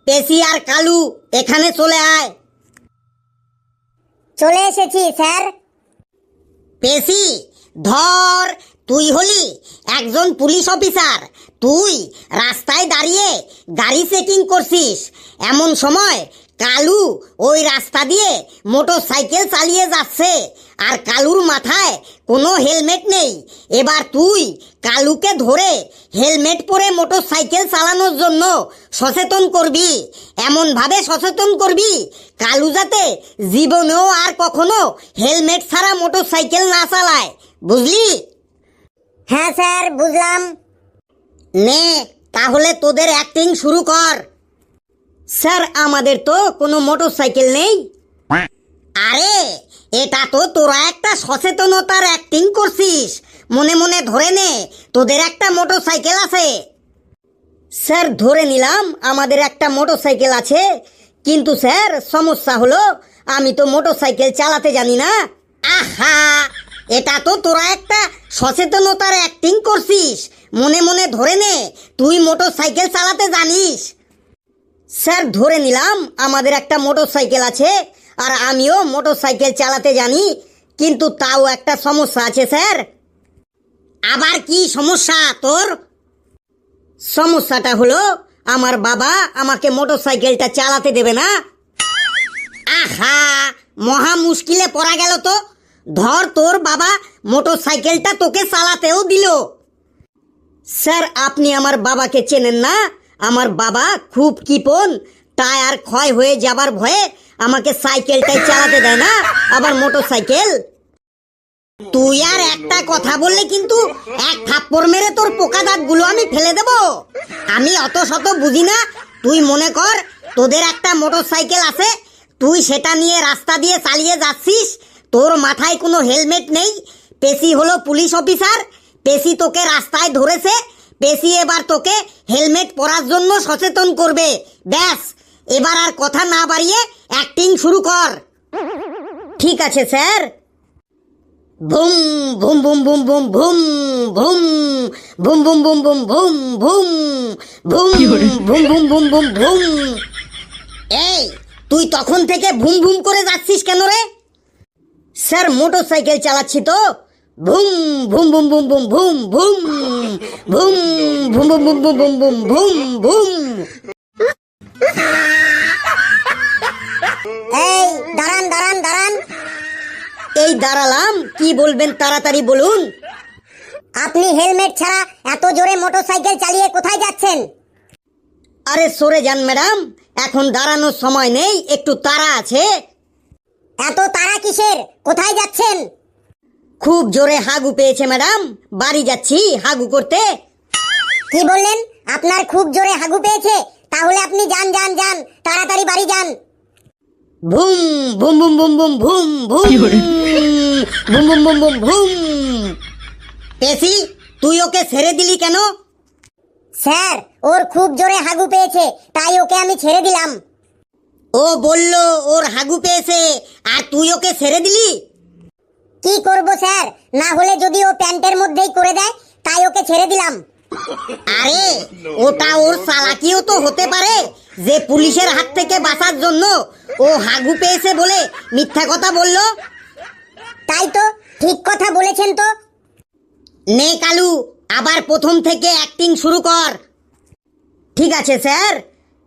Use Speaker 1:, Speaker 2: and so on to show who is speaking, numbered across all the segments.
Speaker 1: পেশি আর কালু এখানে চলে আয়।
Speaker 2: চলে এসেছি স্যার।
Speaker 1: পেশি ধর, তুই হলি একজন পুলিশ অফিসার। তুই রাস্তায় দাঁড়িয়ে গাড়ি চেকিং করছিস, এমন সময় কালু ওই রাস্তা দিয়ে মোটর সাইকেল চালিয়ে যাচ্ছে, আর কালুর মাথায় কোনো হেলমেট নেই। এবার তুই কালুকে ধরে হেলমেট পরে মোটর সাইকেল চালানোর জন্য সচেতন করবি। এমনভাবে সচেতন করবি কালু যাতে জীবনেও আর কখনো হেলমেট ছাড়া মোটর সাইকেল না চালায়, বুঝলি?
Speaker 2: হ্যাঁ স্যার, বুঝলাম।
Speaker 1: নে তাহলে তোদের অ্যাক্টিং শুরু কর। স্যার, আমাদের তো কোনো মোটর সাইকেল নেই। আরে এটা তো তোরা একটা সচেতনতার অ্যাক্টিং করছিস, মনে মনে ধরে নে তোদের একটা মোটর সাইকেল আছে। স্যার, ধরে নিলাম আমাদের একটা মোটর সাইকেল আছে, কিন্তু স্যার সমস্যা হলো আমি তো মোটর সাইকেল চালাতে জানি না। আহা, এটা তো তোরা একটা সচেতনতার অ্যাক্টিং করছিস, মনে মনে ধরে নে তুই মোটর সাইকেল চালাতে জানিস। স্যার, ধরে নিলাম আমাদের একটা মোটর সাইকেল আছে আর আমিও মোটর সাইকেল চালাতে জানি, কিন্তু তাও একটা সমস্যা আছে স্যার। আবার কি সমস্যা তোর? সমস্যাটা হলো আমার বাবা আমাকে মোটর সাইকেলটা চালাতে দেবে না। আহা, মহা মুশকিলে পড়া গেল তো। ধর, তোর বাবা মোটর সাইকেলটা তোকে চালাতেও দিল। স্যার, আপনি আমার বাবাকে চেনেন না। আমার বাবা খুব কিপন, টায়ার ক্ষয় হয়ে যাবার ভয়ে আমাকে সাইকেলটাই চালাতে দেয় না, আবার মোটর সাইকেল। তুই আর একটা কথা বললে কিন্তু এক থাপ্পড় মেরে তোর পোকা দাঁতগুলো আমি ফেলে দেব। আমি অত শত বুঝি না। তুই মনে কর তোদের একটা মোটর সাইকেল আছে, তুই সেটা নিয়ে রাস্তা দিয়ে চালিয়ে যাচ্ছিস, তোর মাথায় কোনো হেলমেট নেই। পেশি হলো পুলিশ অফিসার, পেশি তোকে রাস্তায় ধরেছে, পেশি এবার তোকে হেলমেট পরার জন্য সচেতন করবে। ব্যাস, এবার আর কথা না বাড়িয়ে অ্যাক্টিং শুরু কর। ঠিক আছে স্যার। ভুম ভুম ভুম ভুম ভুম ভুম ভুম ভুম ভুম ভুম ভুম ভুম ভুম ভুম ভুম ভুম ভুম ভুম ভুম। এই, তুই তখন থেকে ভুম ভুম করে যাচ্ছিস কেন রে? স্যার, মোটর সাইকেল চালাচ্ছি তো। ভুম ভুম ভুম ভুম ভুম ভুম ভুম ভুম ভুম ভুম ভুম ভুম ভুম ভুম ভুম ভুম।
Speaker 2: এই দাঁড়ান দাঁড়ান দাঁড়ান।
Speaker 1: এই দাঁড়ালাম, কি বলবেন তাড়াতাড়ি বলুন।
Speaker 2: আপনি হেলমেট ছাড়া এত জোরে মোটর সাইকেল চালিয়ে কোথায় যাচ্ছেন?
Speaker 1: আরে সরে যান ম্যাডাম, এখন দাঁড়ানোর সময় নেই, একটু তাড়া আছে।
Speaker 2: এত তাড়া কিসের? কোথায় যাচ্ছেন?
Speaker 1: খুব জোরে হাগু পেয়েছে ম্যাডাম, বাড়ি যাচ্ছি হাগু করতে।
Speaker 2: কি বললেন? আপনার খুব জোরে হাগু পেয়েছে? তাহলে আপনি যান যান যান, তাড়াতাড়ি বাড়ি যান।
Speaker 1: ভুম ভুম ভুম ভুম ভুম ভুম ভুম ভুম ভুম ভুম ভুম ভুম। পেশি, তুই ওকে ছেড়ে দিলি কেন?
Speaker 2: স্যার, ওর খুব জোরে হাগু পেয়েছে, তাই ওকে আমি ছেড়ে দিলাম।
Speaker 1: ও বলল ওর হাগু পেয়েছে আর তুই ওকে ছেড়ে দিলি?
Speaker 2: কি করব স্যার, না হলে যদি ও প্যান্টের মধ্যেই করে দেয়, তাই ওকে ছেড়ে দিলাম।
Speaker 1: আরে ওটা ওর চালাকিও তো হতে পারে, যে পুলিশের হাত থেকে বাঁচার জন্য ও হাগু পেয়েছে বলে মিথ্যা কথা বললো।
Speaker 2: তাই তো, ঠিক কথা বলেছেন তো।
Speaker 1: নে কালু, আবার প্রথম থেকে অ্যাক্টিং শুরু কর। ঠিক আছে স্যার।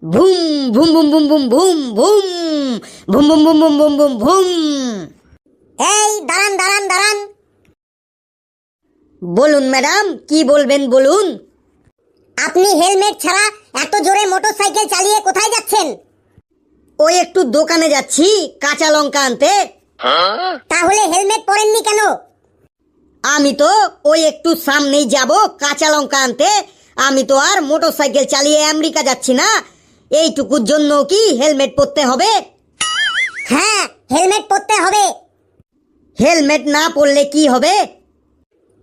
Speaker 1: ভুম ভুম ভুম ভুম ভুম ভুম ভুম ভুম ভুম ভুম ভুম ভুম ভুম ভুম।
Speaker 2: এই দাঁড়ান দাঁড়ান দাঁড়ান।
Speaker 1: বলুন ম্যাডাম, কি বলবেন বলুন।
Speaker 2: আপনি হেলমেট ছাড়া এত জোরে মোটর সাইকেল চালিয়ে কোথায় যাচ্ছেন?
Speaker 1: ওই একটু দোকানে যাচ্ছি কাঁচা লঙ্কা আনতে।
Speaker 2: তাহলে হেলমেট পরেননি কেন?
Speaker 1: আমি তো ওই একটু সামনেই যাব কাঁচা লঙ্কা আনতে, আমি তো আর মোটর সাইকেল চালিয়ে আমেরিকা যাচ্ছি না। এইটুকুর জন্য কি হেলমেট পরতে হবে?
Speaker 2: হ্যাঁ, হেলমেট পরতে হবে।
Speaker 1: হেলমেট না পরলে কি হবে?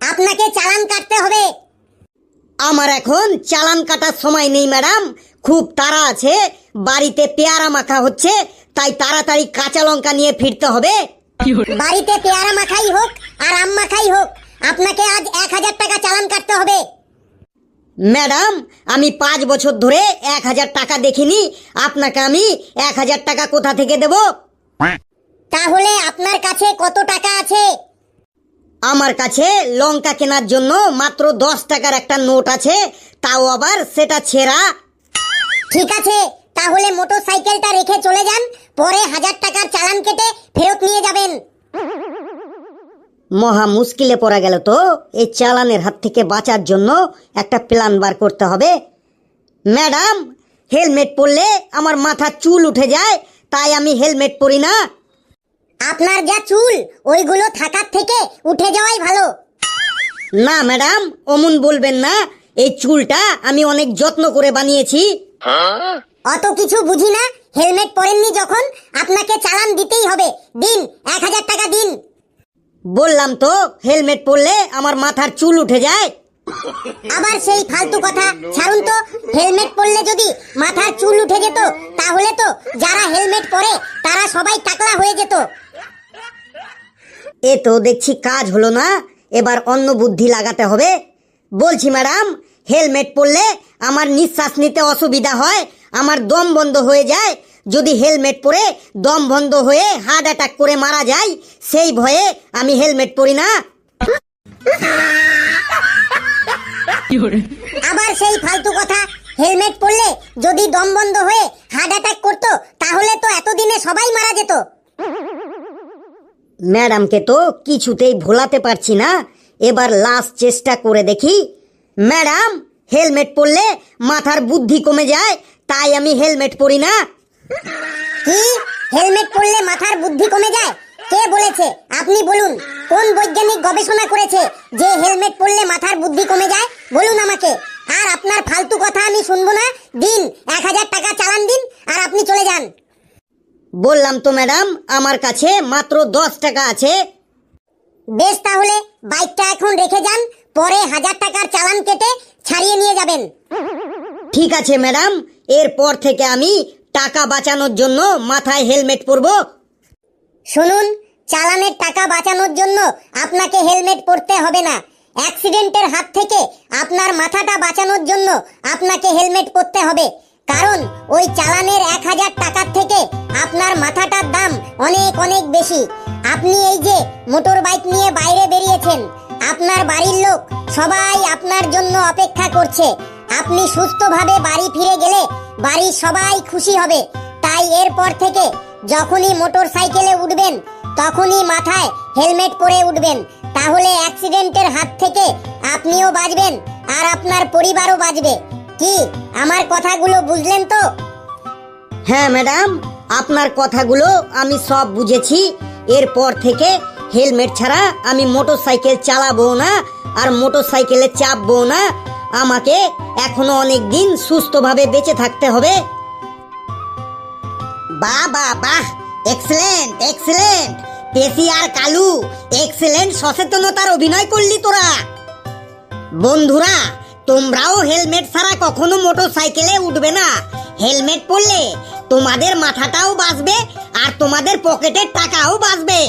Speaker 2: আপনাকে চালান কাটতে হবে।
Speaker 1: আমার এখন চালান কাটার সময় নেই ম্যাডাম, খুব তাড়া আছে, বাড়িতে পেয়ারা মাখা হচ্ছে, তাই তাড়াতাড়ি কাঁচা লঙ্কা নিয়ে ফিরতে হবে।
Speaker 2: বাড়িতে পেয়ারা মাখাই হোক আর আম মাখাই হোক, আপনাকে আজ 1000 টাকা চালান কাটতে হবে।
Speaker 1: ম্যাডাম, আমি 5 বছর ধরে 1000 টাকা দেখিনি, আপনাকে আমি 1000 টাকা কোথা থেকে দেব?
Speaker 2: তাহলে আপনার কাছে কত টাকা আছে?
Speaker 1: আমার কাছে লঙ্কা কেনার জন্য মাত্র 10 টাকার একটা নোট আছে, তাও আবার সেটা ছেঁড়া।
Speaker 2: ঠিক আছে, তাহলে মোটরসাইকেলটা রেখে চলে যান, পরে 1000 টাকার চালান কেটে ফেরত নিয়ে যাবেন।
Speaker 1: মহা মুশকিলে পড়া গেল তো। এই চালানের হাত থেকে বাঁচার জন্য একটা প্ল্যান বার করতে হবে। ম্যাডাম, হেলমেট পরলে আমার মাথার চুল উঠে যায়, তাই আমি হেলমেট পরি না।
Speaker 2: আপনার যা চুল, ওইগুলো থাকার থেকে উঠে যাওয়াই ভালো।
Speaker 1: না ম্যাডাম, অমন বলবেন না। এই চুলটা আমি অনেক যত্ন করে বানিয়েছি।
Speaker 2: অত কিছু বুঝি না, হেলমেট পরেননি যখন আপনাকে চালান দিতেই হবে। দিন, 1000 টাকা দিন।
Speaker 1: বললাম তো, হেলমেট পরলে আমার মাথার চুল উঠে যায়।
Speaker 2: আবার সেই ফালতু কথা ছাড়ুন তো। হেলমেট পরলে যদি মাথার চুল উঠে যেত, তাহলে তো যারা হেলমেট পরে তারা সবাই টাকলা হয়ে যেত।
Speaker 1: এ তো দেখছি কাজ হলো না, এবার অন্য বুদ্ধি লাগাতে হবে। বলছি ম্যাডাম, হেলমেট পরলে আমার নিঃশ্বাস নিতে অসুবিধা হয়, আমার দম বন্ধ হয়ে যায়। যদি হেলমেট পরে দম বন্ধ হয়ে হার্ট অ্যাটাক করে মারা যায়, সেই ভয়ে আমি হেলমেট পরি না।
Speaker 2: আবার সেই ফালতু কথা, হেলমেট পরলে যদি দম বন্ধ হয়ে হার্ট অ্যাটাক করতো, তাহলে তো এতদিনে সবাই মারা যেত।
Speaker 1: ম্যাডামকে তো কিছুতেই ভোলাতে পারছি না, এবার লাস্ট চেষ্টা করে দেখি। ম্যাডাম, হেলমেট পরলে মাথার বুদ্ধি কমে যায়, তাই আমি হেলমেট পরি না।
Speaker 2: কি? হেলমেট পরলে মাথার বুদ্ধি কমে যায়? কে বলেছে? আপনি বলুন, কোন বৈজ্ঞানিক গবেষণা করেছে যে হেলমেট পরলে মাথার বুদ্ধি কমে যায়? বলুন আমাকে। আর আপনার ফালতু কথা আমি শুনবো না। দিন, 1000 টাকা চালান দিন, আর আপনি চলে যান।
Speaker 1: বললাম তো ম্যাডাম, আমার কাছে মাত্র 10 টাকা আছে।
Speaker 2: বেশ, তাহলে বাইকটা এখন রেখে যান, পরে 1000 টাকার চালান কেটে ছাড়িয়ে নিয়ে যাবেন।
Speaker 1: ঠিক আছে ম্যাডাম, এরপর থেকে আমি টাকা বাঁচানোর জন্য মাথায় হেলমেট পরবো।
Speaker 2: শুনুন, চালানের টাকা বাঁচানোর জন্য আপনাকে হেলমেট পরতে হবে না। অ্যাক্সিডেন্টের হাত থেকে আপনার মাথাটা বাঁচানোর জন্য আপনাকে হেলমেট পরতে হবে। কারণ ওই চালানের 1000 টাকার থেকে আপনার মাথাটার দাম অনেক অনেক বেশি। আপনি এই যে মোটর বাইক নিয়ে বাইরে বেরিয়েছেন, আপনার বাড়ির লোক সবাই আপনার জন্য অপেক্ষা করছে। আপনি সুস্থভাবে বাড়ি ফিরে গেলে বাড়ির সবাই খুশি হবে। তাই এরপর থেকে যখনই মোটর সাইকেলে উঠবেন, তখনই মাথায় হেলমেট পরে উঠবেন। তাহলে অ্যাক্সিডেন্টের হাত থেকে আপনিও বাঁচবেন, আর আপনার পরিবারও বাঁচবে। কি আমার কথাগুলো বুঝলেন তো?
Speaker 1: হ্যাঁ ম্যাডাম, আপনার কথাগুলো আমি সব বুঝেছি। এরপর থেকে হেলমেট ছাড়া আমি মোটরসাইকেল চালাবো না, আর মোটরসাইকেলে চাপবো না। আমাকে এখনো অনেক দিন সুস্থভাবে বেঁচে থাকতে হবে। বাহ বাহ বাহ, এক্সেলেন্ট এক্সেলেন্ট। পেশি আর কালু, এক্সেলেন্ট সচেতনতার অভিনয় করলি তোরা। বন্ধুরা, তোমরাও হেলমেট ছাড়া কখনো মোটরসাইকেলে উঠবে না। হেলমেট পরলে তোমাদের মাথাটাও বাঁচবে, আর তোমাদের পকেটের টাকাও বাঁচবে।